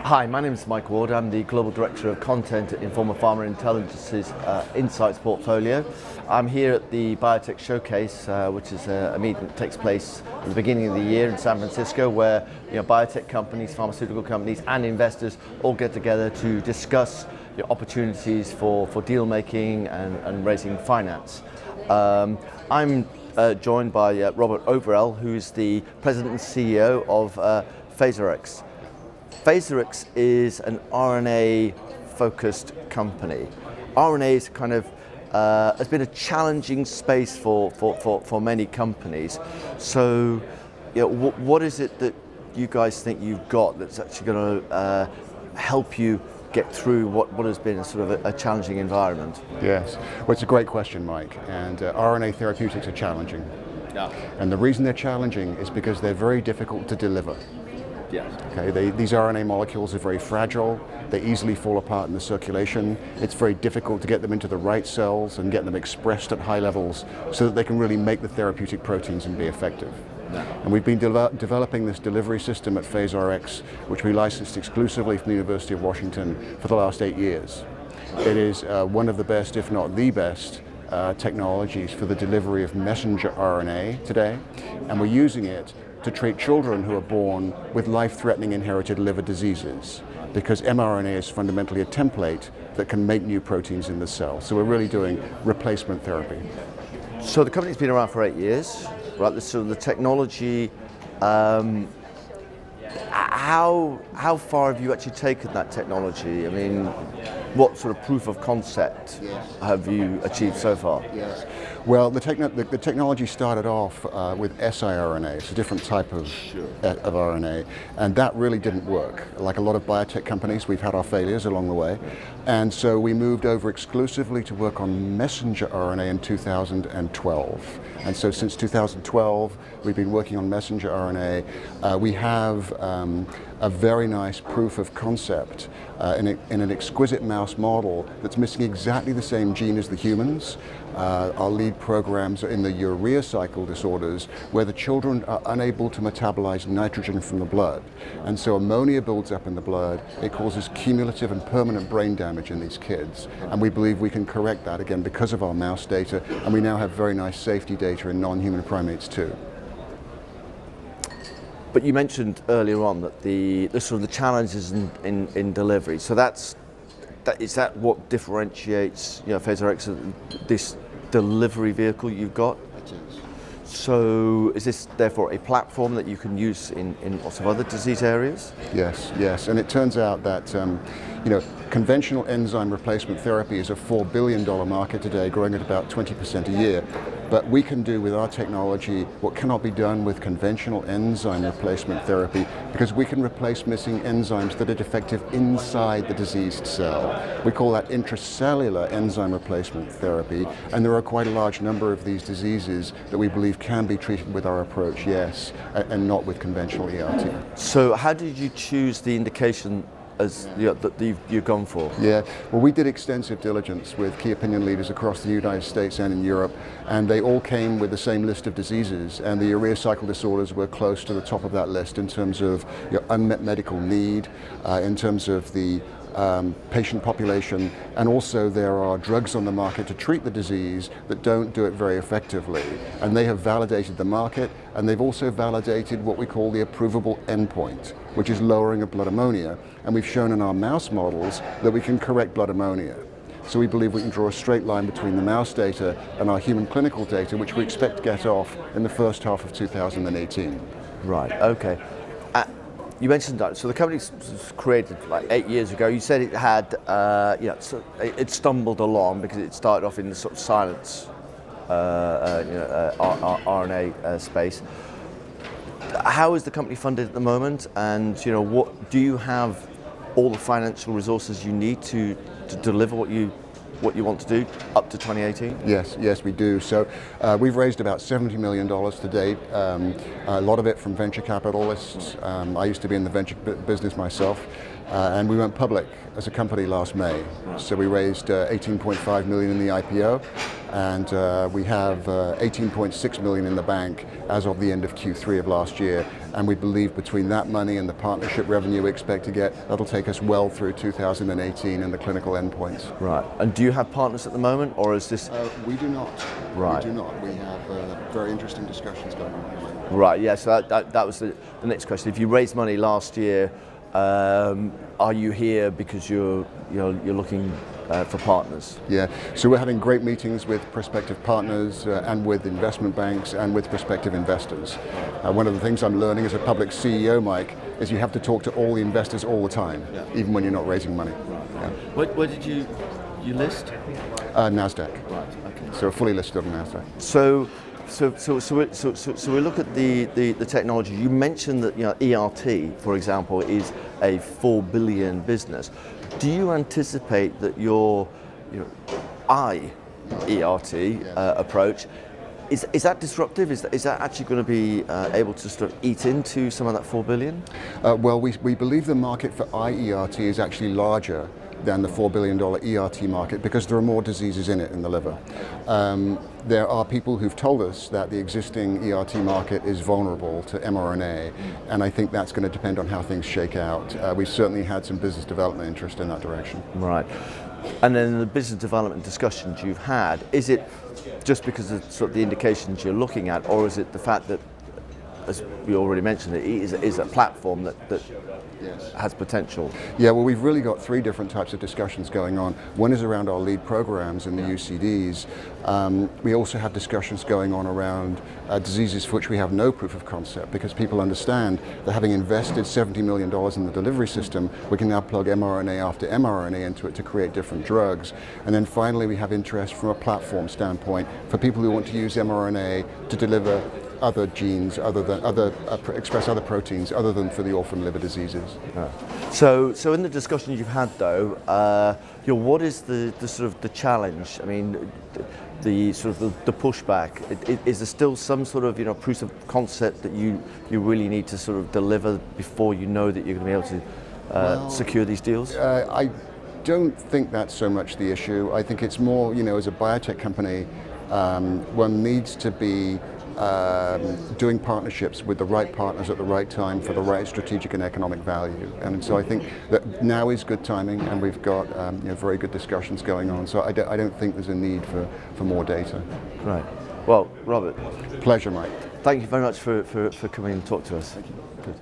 Hi, my name is Mike Ward. I'm the Global Director of Content at Informa Pharma Intelligence's Insights portfolio. I'm here at the Biotech Showcase, which is a meeting that takes place at the beginning of the year in San Francisco, where biotech companies, pharmaceutical companies and investors all get together to discuss opportunities for deal making and raising finance. I'm joined by Robert Overell, who is the President and CEO of PhaseRx. PhaseRx is an RNA-focused company. RNA is has been a challenging space for many companies. So, what is it that you guys think you've got that's actually going to help you get through what has been a challenging environment? Yes, well, it's a great question, Mike. And RNA therapeutics are challenging. Yeah. And the reason they're challenging is because they're very difficult to deliver. Yes. Okay, these RNA molecules are very fragile. They easily fall apart in the circulation. It's very difficult to get them into the right cells and get them expressed at high levels so that they can really make the therapeutic proteins and be effective. No. And we've been developing this delivery system at PhaseRx, which we licensed exclusively from the University of Washington for the last 8 years. It is one of the best, if not the best, technologies for the delivery of messenger RNA today, and we're using it to treat children who are born with life-threatening inherited liver diseases, because mRNA is fundamentally a template that can make new proteins in the cell. So we're really doing replacement therapy. So the company's been around for 8 years, right? So the technology, how far have you actually taken that technology? I mean, what sort of proof of concept have you achieved so far? Yes. Well, the technology started off with siRNA. It's a different type of RNA, and that really didn't work. Like a lot of biotech companies, we've had our failures along the way, and so we moved over exclusively to work on messenger RNA in 2012. And so since 2012, we've been working on messenger RNA. We have a very nice proof of concept in an exquisite mouse model that's missing exactly the same gene as the humans. Our lead programs are in the urea cycle disorders, where the children are unable to metabolize nitrogen from the blood. And so ammonia builds up in the blood. It causes cumulative and permanent brain damage in these kids. And we believe we can correct that, again, because of our mouse data. And we now have very nice safety data in non-human primates too. But you mentioned earlier on that the challenges in delivery. So is that what differentiates PhaseRx, this delivery vehicle you've got? It is. So is this therefore a platform that you can use in lots of other disease areas? Yes, and it turns out that conventional enzyme replacement therapy is a $4 billion market today, growing at about 20% a year. But we can do with our technology what cannot be done with conventional enzyme replacement therapy, because we can replace missing enzymes that are defective inside the diseased cell. We call that intracellular enzyme replacement therapy, and there are quite a large number of these diseases that we believe can be treated with our approach, yes, and not with conventional ERT. So how did you choose the indication that you've gone for? Yeah, well, we did extensive diligence with key opinion leaders across the United States and in Europe, and they all came with the same list of diseases, and the urea cycle disorders were close to the top of that list in terms of unmet medical need, in terms of the patient population, and also there are drugs on the market to treat the disease that don't do it very effectively. And they have validated the market, and they've also validated what we call the approvable endpoint, which is lowering of blood ammonia. And we've shown in our mouse models that we can correct blood ammonia. So we believe we can draw a straight line between the mouse data and our human clinical data, which we expect to get off in the first half of 2018. Right, okay. You mentioned that, so the company was created like 8 years ago. You said it had, it stumbled along because it started off in the sort of silence RNA space. How is the company funded at the moment, and what do you have all the financial resources you need to deliver what you want to do up to 2018? Yes, we do. So we've raised about $70 million to date, a lot of it from venture capitalists. I used to be in the venture business myself, and we went public as a company last May. So we raised $18.5 million in the IPO, and we have $18.6 million in the bank as of the end of Q3 of last year. and we believe between that money and the partnership revenue we expect to get, that'll take us well through 2018 and the clinical endpoints. Right. And do you have partners at the moment, or is this? We do not. Right. We do not. We have very interesting discussions going on at the moment. Right. Yeah. So that was the next question. If you raised money last year, are you here because you're looking for partners? Yeah, so we're having great meetings with prospective partners and with investment banks and with prospective investors. One of the things I'm learning as a public CEO, Mike, is you have to talk to all the investors all the time, even when you're not raising money. Yeah. Where did you list? NASDAQ. Right. Okay. So we're fully listed on NASDAQ. So we look at the technology. You mentioned that ERT, for example, is a 4 billion business. Do you anticipate that your ERT approach is that disruptive? Is that actually going to be able to sort of eat into some of that 4 billion? Well, we believe the market for IERT is actually larger than the $4 billion ERT market because there are more diseases in it in the liver. There are people who've told us that the existing ERT market is vulnerable to mRNA, and I think that's going to depend on how things shake out. We've certainly had some business development interest in that direction. Right. And then the business development discussions you've had, is it just because of sort of the indications you're looking at, or is it the fact that, as we already mentioned, it is a platform that Yes. has potential? Yeah, well, we've really got three different types of discussions going on. One is around our lead programs in the UCDs. We also have discussions going on around diseases for which we have no proof of concept, because people understand that having invested $70 million in the delivery system, we can now plug mRNA after mRNA into it to create different drugs. And then finally, we have interest from a platform standpoint for people who want to use mRNA to deliver other genes, express other proteins other than for the orphan liver diseases. So in the discussion you've had, though, what is the sort of the challenge? I mean, the sort of the pushback. Is there still some sort of proof of concept that you really need to sort of deliver before you know that you're going to be able to secure these deals? I don't think that's so much the issue. I think it's more, as a biotech company, one needs to be doing partnerships with the right partners at the right time for the right strategic and economic value. And so I think that now is good timing, and we've got very good discussions going on. So I don't think there's a need for more data. Right. Well, Robert. Pleasure, Mike. Thank you very much for coming and talk to us. Thank you. Good.